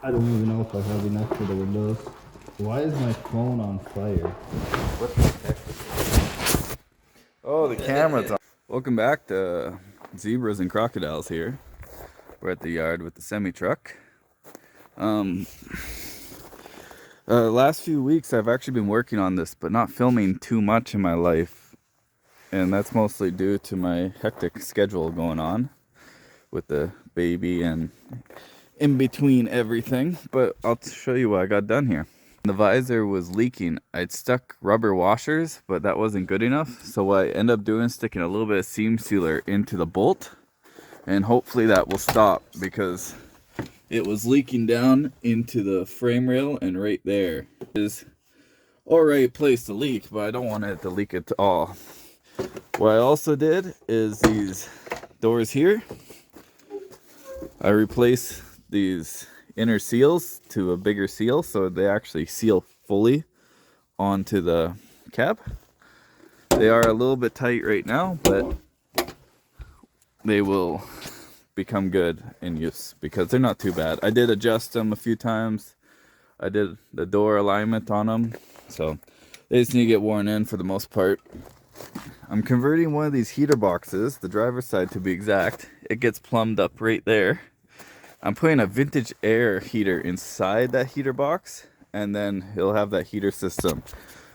I don't even know if I have enough for the windows. Why is my phone on fire? What the heck? Oh, the camera's on. Welcome back to Zebras and Crocodiles here. We're at the yard with the semi-truck. Last few weeks I've actually been working on this, but not filming too much in my life. And that's mostly due to my hectic schedule going on with the baby and in between everything. But I'll show you what I got done here. The visor was leaking. I'd stuck rubber washers, but that wasn't good enough. So what I ended up doing is sticking a little bit of seam sealer into the bolt, and hopefully that will stop, because it was leaking down into the frame rail and right there is alright place to leak, but I don't want it to leak at all. What I also did is these doors here, I replaced these inner seals to a bigger seal so they actually seal fully onto the cab. They are a little bit tight right now, but they will become good in use because they're not too bad. I did adjust them a few times. I did the door alignment on them, so they just need to get worn in for the most part. I'm converting one of these heater boxes, the driver's side to be exact. It gets plumbed up right there. I'm putting a vintage air heater inside that heater box, and then it'll have that heater system.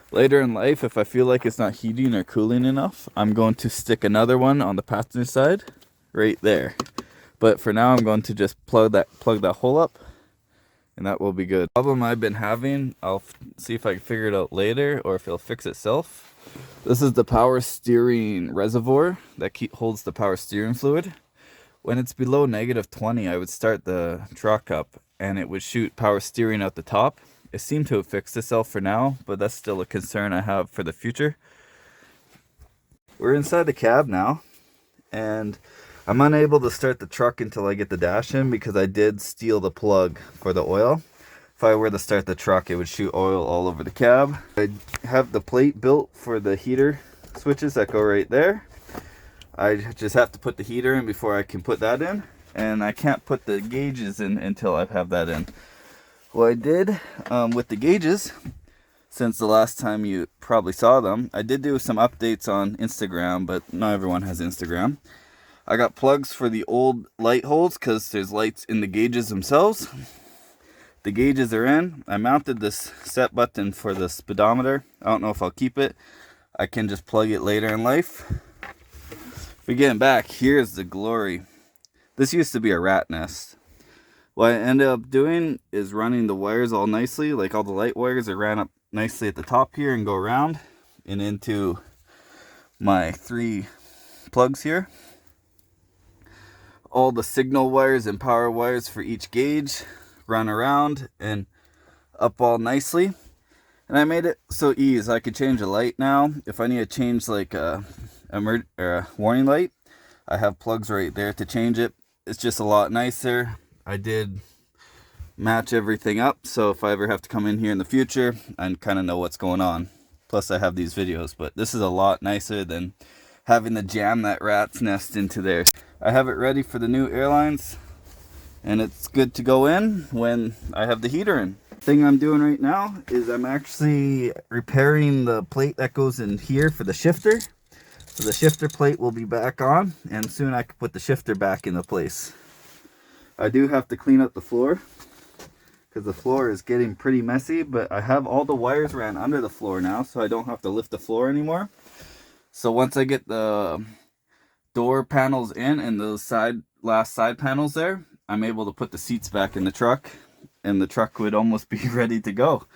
Later in life, if I feel like it's not heating or cooling enough, I'm going to stick another one on the passenger side right there. But for now, I'm going to just plug that hole up, and that will be good. The problem I've been having, I'll see if I can figure it out later or if it'll fix itself. This is the power steering reservoir that holds the power steering fluid. When it's below -20, I would start the truck up and it would shoot power steering out the top. It seemed to have fixed itself for now, but that's still a concern I have for the future. We're inside the cab now, and I'm unable to start the truck until I get the dash in because I did steal the plug for the oil. If I were to start the truck, it would shoot oil all over the cab. I have the plate built for the heater switches that go right there. I just have to put the heater in before I can put that in, and I can't put the gauges in until I have that in. What I did with the gauges, since the last time you probably saw them, I did do some updates on Instagram, but not everyone has Instagram. I got plugs for the old light holes because there's lights in the gauges themselves. The gauges are in. I mounted this set button for the speedometer. I don't know if I'll keep it. I can just plug it later in life. But getting back, here's the glory. This used to be a rat nest. What I ended up doing is running the wires all nicely, like all the light wires are ran up nicely at the top here and go around and into my 3 plugs here. All the signal wires and power wires for each gauge run around and up all nicely. And I made it so easy. I could change a light now. If I need to change like a warning light, I have plugs right there to change it. It's just a lot nicer. I did match everything up, so if I ever have to come in here in the future, I kind of know what's going on. Plus I have these videos, but this is a lot nicer than having to jam that rat's nest into there. I have it ready for the new airlines, and it's good to go in when I have the heater in. Thing I'm doing right now is I'm actually repairing the plate that goes in here for the shifter. So the shifter plate will be back on, and soon I can put the shifter back into place. I do have to clean up the floor because the floor is getting pretty messy, but I have all the wires ran under the floor now, so I don't have to lift the floor anymore. So once I get the door panels in and those last side panels there, I'm able to put the seats back in the truck, and the truck would almost be ready to go.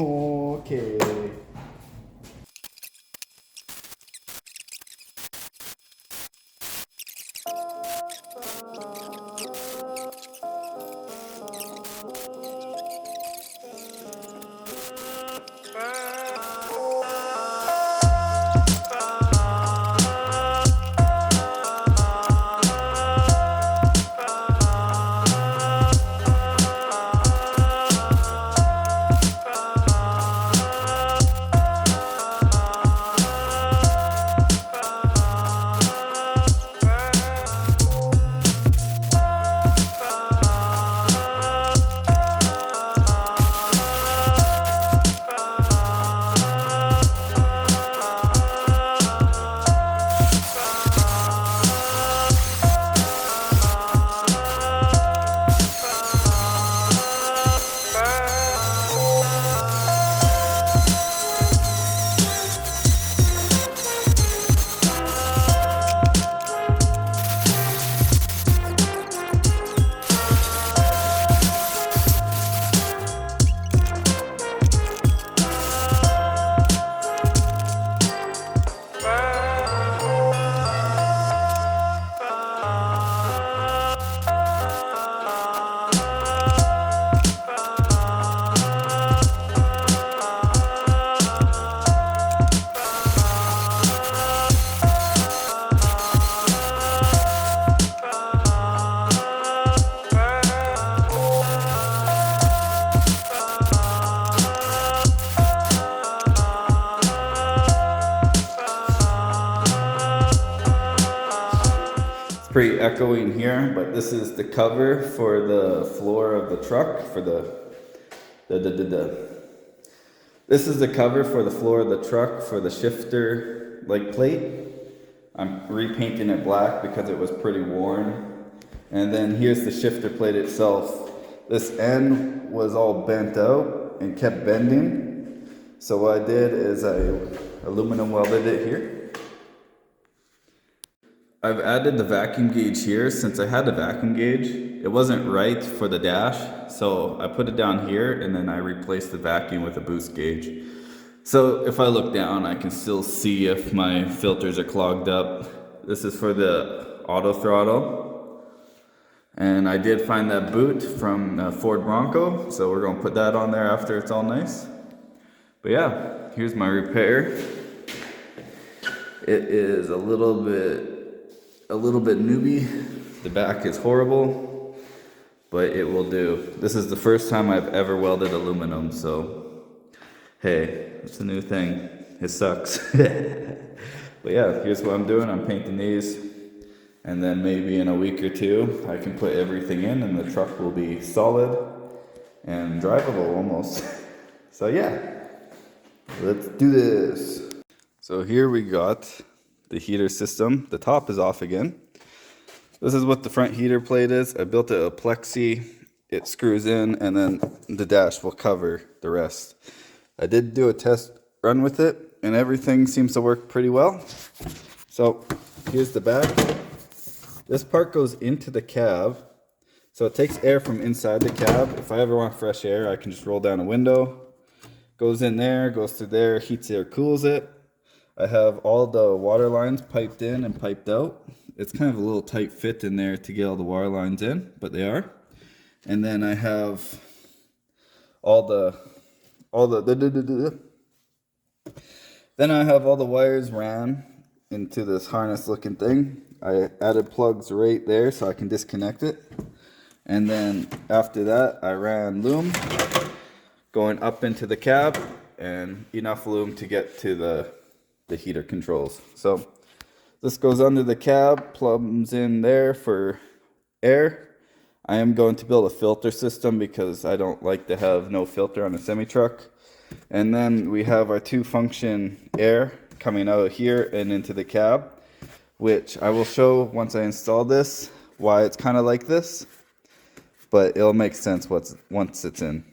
Okay. Pretty echoey in here, but this is the cover for the floor of the truck for this is the cover for the floor of the truck for the shifter like plate. I'm repainting it black because it was pretty worn. And then here's the shifter plate itself. This end was all bent out and kept bending. So what I did is I aluminum welded it here. I've added the vacuum gauge here since I had the vacuum gauge. It wasn't right for the dash, so I put it down here and then I replaced the vacuum with a boost gauge. So if I look down, I can still see if my filters are clogged up. This is for the auto throttle. And I did find that boot from Ford Bronco, so we're gonna put that on there after it's all nice. But yeah, here's my repair. It is a little bit newbie. The back is horrible, but it will do. This is the first time I've ever welded aluminum, so hey, it's a new thing. It sucks. But yeah, here's what I'm doing. I'm painting these, and then maybe in a week or two, I can put everything in and the truck will be solid and drivable almost. So yeah, let's do this. So here we got the heater system. The top is off again. This is what the front heater plate is. I built it a plexi. It screws in and then the dash will cover the rest. I did do a test run with it and everything seems to work pretty well. So here's the back. This part goes into the cab. So it takes air from inside the cab. If I ever want fresh air, I can just roll down a window. Goes in there, goes through there, heats it or cools it. I have all the water lines piped in and piped out. It's kind of a little tight fit in there to get all the water lines in, but they are. And then I have then I have all the wires ran into this harness looking thing. I added plugs right there so I can disconnect it. And then after that, I ran loom going up into the cab and enough loom to get to the heater controls. So this goes under the cab, plugs in there for air. I am going to build a filter system because I don't like to have no filter on a semi-truck. And then we have our two function air coming out of here and into the cab, which I will show once I install this why it's kind of like this, but it'll make sense once it's in.